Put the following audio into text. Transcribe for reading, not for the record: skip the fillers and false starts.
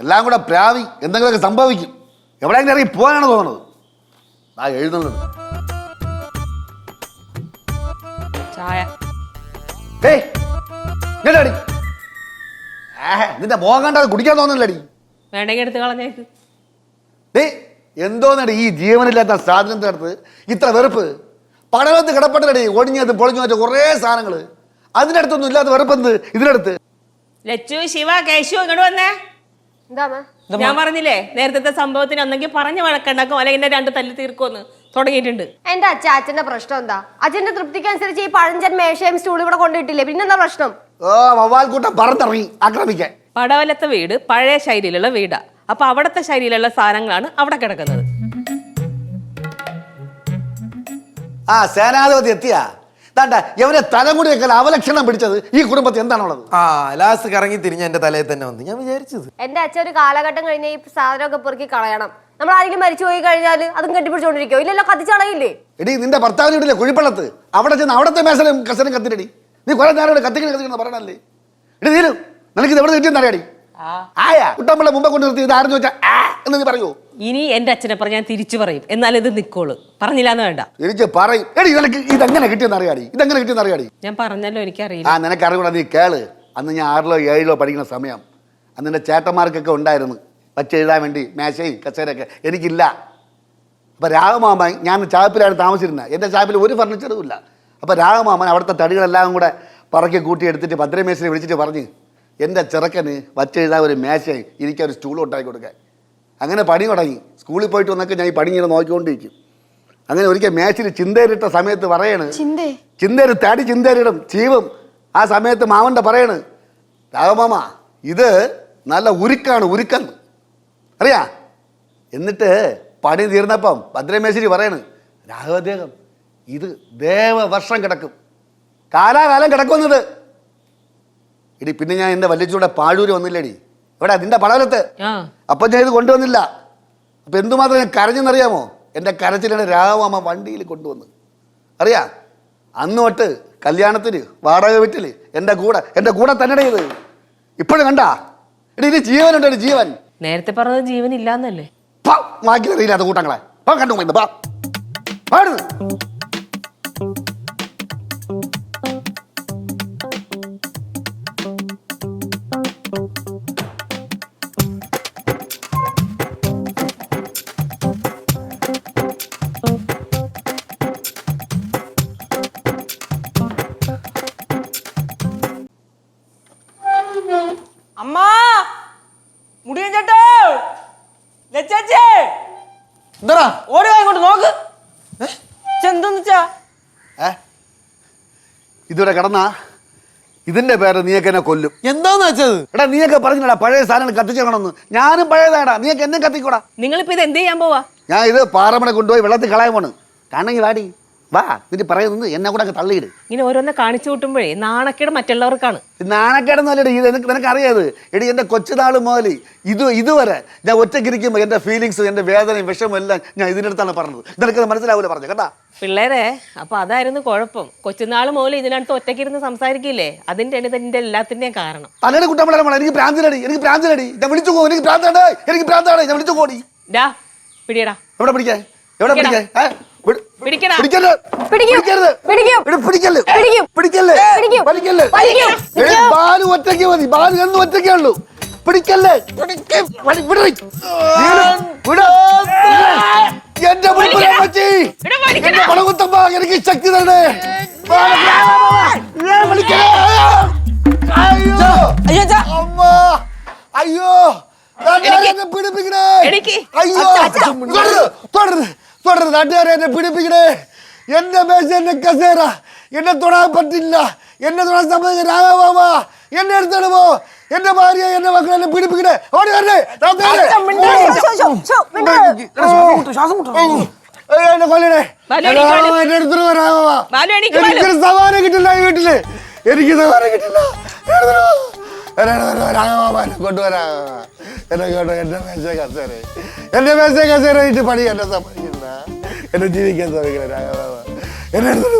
എല്ലാം കൂടെ പ്രാവി എന്തെങ്കിലുമൊക്കെ സംഭവിക്കും. എവിടെയെങ്കിലും ഇറങ്ങി പോകാനാണ് തോന്നുന്നത്. ആ എഴുതുന്നത് ചായ. ഏയ് കേട്ടോടി, നിന്റെ മോഹം കണ്ടാൽ കുടിക്കാൻ തോന്നുന്നില്ലടി. വേണ്ടെങ്കിൽ എടുത്ത് കളഞ്ഞേക്ക്. ഏയ് എന്തോന്നടി ഈ ജീവനില്ലാത്ത സാധനത്തിൻ്റെ അടുത്ത് ഇത്ര വെറുപ്പ്? പടലത്ത് കിടപ്പട്ടടി ഒടിഞ്ഞത് പൊളിഞ്ഞു വെച്ച കുറേ സാധനങ്ങൾ, അതിൻ്റെ അടുത്തൊന്നും ഇല്ലാത്ത വെറുപ്പെന്ത് ഇതിനടുത്ത്? ലച്ചു, ശിവ, കേശു ഇങ്ങോട്ട് വന്നേ. ഞാൻ പറഞ്ഞില്ലേ നേരത്തെ സംഭവത്തിന് ഒന്നെങ്കിൽ പറഞ്ഞ വഴക്കുണ്ടാക്കും അല്ലെങ്കിൽ എന്നെ രണ്ട് തല്ലി തീർക്കുമെന്ന് തുടങ്ങിയിട്ടുണ്ട്. എന്റെ അച്ഛന്റെ പ്രശ്നം എന്താ? അച്ഛന്റെ തൃപ്തിക്കനുസരിച്ച് ഈ പഴഞ്ചൻ മേശയും സ്റ്റൂളും ഇവിടെ കൊണ്ടിട്ടില്ലേ, പിന്നെന്താ പ്രശ്നം? ഓ വവ്വാൽക്കൂട്ടം പറന്നിറങ്ങി ആക്രമിക്കാൻ. പടവലത്തെ വീട് പഴയ ശൈലിയിലുള്ള വീടാ. അപ്പൊ അവിടത്തെ ശൈലിയിലുള്ള സാധനങ്ങളാണ് അവിടെ കിടക്കുന്നത്. ആ സേനാധിപതി എത്തിയാ എവനെ തലമുടി വെക്കൽ അവലക്ഷണം പിടിച്ചത് ഈ കുടുംബത്തിൽ എന്താണുള്ളത്? ആ ലാസ്റ്റ് കറങ്ങി തിരിഞ്ഞ എന്റെ തലയിൽ തന്നെ വന്നു. ഞാൻ വിചാരിച്ചത് എന്റെ അച്ഛൻ ഒരു കാലഘട്ടം കഴിഞ്ഞ ഈ സാധനമൊക്കെ പെറുക്കി കളയണം. നമ്മൾ ആരെങ്കിലും മരിച്ചു പോയി കഴിഞ്ഞാൽ അതും കെട്ടിപ്പിടിച്ചോണ്ടിരിക്കോ? ഇല്ലല്ലോ, കത്തിച്ചളയില്ലേ? എടി നിന്റെ ഭർത്താവിന് വീട്ടിലെ കുഴിപ്പള്ളത്ത് അവിടെ ചെന്ന് അവിടത്തെ മേശനും കസനും കത്തിരടി. നീ കുറെ നേരം കത്തിക്കണം പറയണല്ലേ? എടി നീരും നിനക്ക് ഇത് എവിടെ കിട്ടിയെന്ന് അറിയാടി? ആയാ കുട്ടമ്പളെ മുമ്പ് കൊണ്ട് നിർത്തി ഇത് ആരെന്ന് വെച്ചാൽ എന്ന് നീ പറയൂ. ഇനി എന്റെ അച്ഛനെ പറഞ്ഞ ഞാൻ തിരിച്ചു പറയും, എന്നാലും ഇത് നിക്കോളൂ. പറഞ്ഞില്ലാന്ന് വേണ്ട, എനിക്ക് പറയും. എടി നിനക്ക് ഇതെങ്ങനെ കിട്ടിയെന്ന് അറിയാടി? ഇതെങ്ങനെ കിട്ടിയെന്ന് അറിയാടി? ഞാൻ പറഞ്ഞല്ലോ എനിക്കറിയില്ല. ആ നിനക്ക് അറിയൂടാ, നീ കേള്. അന്ന് ഞാൻ 6ലോ 7ലോ പഠിക്കുന്ന സമയം അന്ന് എൻ്റെ ചേട്ടന്മാർക്കൊക്കെ ഉണ്ടായിരുന്നു വച്ചെഴുതാൻ വേണ്ടി മേശയും കസേരയൊക്കെ. എനിക്കില്ല. അപ്പോൾ രാഘമാമൻ, ഞാൻ ചാപ്പിലാണ് താമസിച്ചിരുന്നത്. എൻ്റെ ചാപ്പിൽ ഒരു ഫർണിച്ചറും ഇല്ല. അപ്പോൾ രാഘമാമൻ അവിടുത്തെ തടികളെല്ലാം കൂടെ പറക്കി കൂട്ടി എടുത്തിട്ട് ഭദ്രമേശനെ വിളിച്ചിട്ട് പറഞ്ഞ് എൻ്റെ ചെറുക്കന് വച്ചെഴുതാൻ ഒരു മേശയും ഇരിക്കാൻ ഒരു സ്റ്റൂളും ഉണ്ടാക്കി കൊടുക്കാൻ. അങ്ങനെ പണി തുടങ്ങി. സ്കൂളിൽ പോയിട്ട് വന്നൊക്കെ ഞാൻ ഈ പണി ഇങ്ങനെ നോക്കിക്കൊണ്ടിരിക്കും. അങ്ങനെ ഒരിക്കൽ മേശയിൽ ചിന്തേരിട്ട സമയത്ത് പറയണ്, ചിന്തേരി തടി ചിന്തേരിടും ചീവും. ആ സമയത്ത് മാമൻ്റെ പറയണ്, രാഘമാമ ഇത് നല്ല ഉരുക്കാണ്, ഉരുക്കെന്ന് അറിയാ. എന്നിട്ട് പണി തീർന്നപ്പം ഭദ്രമേശ്വരി പറയണ്, രാഘവദ്ദേഹം ഇത് ദേവവർഷം കിടക്കും, കാലാകാലം കിടക്കുന്നത്. ഇടി പിന്നെ ഞാൻ എൻ്റെ വല്യച്ചൂടെ പാഴൂര് വന്നില്ലേടി, ഇവിടെ അതിൻ്റെ പടവലത്ത്. അപ്പം ഞാൻ ഇത് കൊണ്ടുവന്നില്ല. അപ്പം എന്തുമാത്രം ഞാൻ കരഞ്ഞെന്നറിയാമോ? എൻ്റെ കരച്ചിലാണ് രാഘവമാമ വണ്ടിയിൽ കൊണ്ടുവന്ന് അറിയാ. അന്ന് തൊട്ട് കല്യാണത്തിന് വാടക വീട്ടിൽ എൻ്റെ കൂടെ തന്നെ ഇത് ഇപ്പോഴും കണ്ടാ. എടി ഇത് ജീവനുണ്ട്, ജീവൻ. നേരത്തെ പറഞ്ഞത് ജീവൻ ഇല്ലാന്നല്ലേ? വാക്കി അറിയില്ലാത്ത കൂട്ടങ്ങളെ കണ്ടു പാടുന്നു. അമ്മാ മുടിയൻ ചേട്ടോ, ലച്ചേ എന്താ ഓടി ഇങ്ങോട്ട് നോക്ക്. എന്തെന്ന് വെച്ചാ ഇതുവരെ കിടന്നാ ഇതിന്റെ പേര് നീയൊക്കെ എന്നെ കൊല്ലും. എന്താന്ന് വെച്ചത്? എടാ നീയൊക്കെ പറഞ്ഞില്ലടാ പഴയ സാധനം കത്തിച്ചേക്കണമെന്ന്. ഞാനും പഴയതാടാ, നീയൊക്കെ എന്നെ കത്തിക്കൂടാ. നിങ്ങളിപ്പോ ഇത് എന്ത് ചെയ്യാൻ പോവാ? ഞാൻ ഇത് പാറമണ കൊണ്ടുപോയി വെള്ളത്തിൽ കളയാൻ പോണ്. കാണെങ്കിൽ വാടി വാ, എന്നിട്ട് പറയുന്നത് എന്നെ കൂടെ തള്ളിയിട്. ഇങ്ങനെ ഓരോന്ന് കാണിച്ചു കൂട്ടുമ്പോഴേ നാണക്കേട് മറ്റുള്ളവർക്കാണ്. നാണക്കേടെന്നല്ലേ ഇത്? നിനക്ക് അറിയാത് എടി, എൻ്റെ കൊച്ചുനാള് മുതൽ ഇതുവരെ ഞാൻ ഒറ്റയ്ക്കിരിക്കുമ്പോൾ എൻ്റെ ഫീലിങ്സ്, എൻ്റെ വേദനയും വിഷമവും എല്ലാം ഞാൻ ഇതിൻ്റെ അടുത്താണ് പറഞ്ഞത്. നിനക്കത് മനസ്സിലാവില്ല പറഞ്ഞു കേട്ടാ പിള്ളേരെ. അപ്പൊ അതായിരുന്നു കുഴപ്പം. കൊച്ചുനാള് മുതൽ ഇതിനടുത്ത് ഒറ്റയ്ക്കിരുന്ന് സംസാരിക്കില്ലേ, അതിന്റെ ഇതിന്റെ എല്ലാത്തിന്റെയും കാരണം. തലയുടെ കുട്ടമ്പള എനിക്ക് പ്രാന്തിനടി, ഞാൻ വിളിച്ചു പോകും. എനിക്ക് പ്രാന്താണ്, ഞാൻ വിളിച്ചു പോടി. ഡാ പിടിയടാ. എവിടെ പിടിക്കാൻ? ബാലു ഒറ്റയ്ക്ക് മതി, ബാലു എന്നും ഒറ്റയ്ക്കേ ഉള്ളൂ. പിടിക്കല്ലേ എന്റെ എന്റെ പടകുത്തമ്മ, എനിക്ക് ശക്തി തരണേ. അയ്യോ പിടിപ്പിക്കണേ. അയ്യോ തുടരുത് നാട്ടുകാരെ, എന്നെ പിടിപ്പിക്കണേ. എന്റെ മേശ, എന്റെ കസേര എന്നെ തൊടാൻ പറ്റില്ല. എന്നെ തൊടാൻ സമ്മതിച്ച രാഘവമാമ എന്നെ എടുത്തിടുമോ? എന്റെ ഭാര്യ, എന്റെ മക്കൾ എന്നെ പിടിപ്പിക്കണേ. ഓടി വരണേ. എന്നെ കൊല്ലണേ. എന്നെ എടുത്തിട്ട് രാഘവ. എനിക്കൊരു സമാനം കിട്ടില്ല ഈ വീട്ടില്, എനിക്ക് സമാനം കിട്ടില്ല. രാഘവമാമ എന്നെ കൊണ്ടുവരാ. എന്നെ മേശ കസേര ഇട്ട് പണി എന്നെ സമ്മതിക്കില്ല. എന്നെ ജീവിക്കാൻ ശ്രമിക്കണം രാഘവ. എന്നെ എടുത്തിട്ട്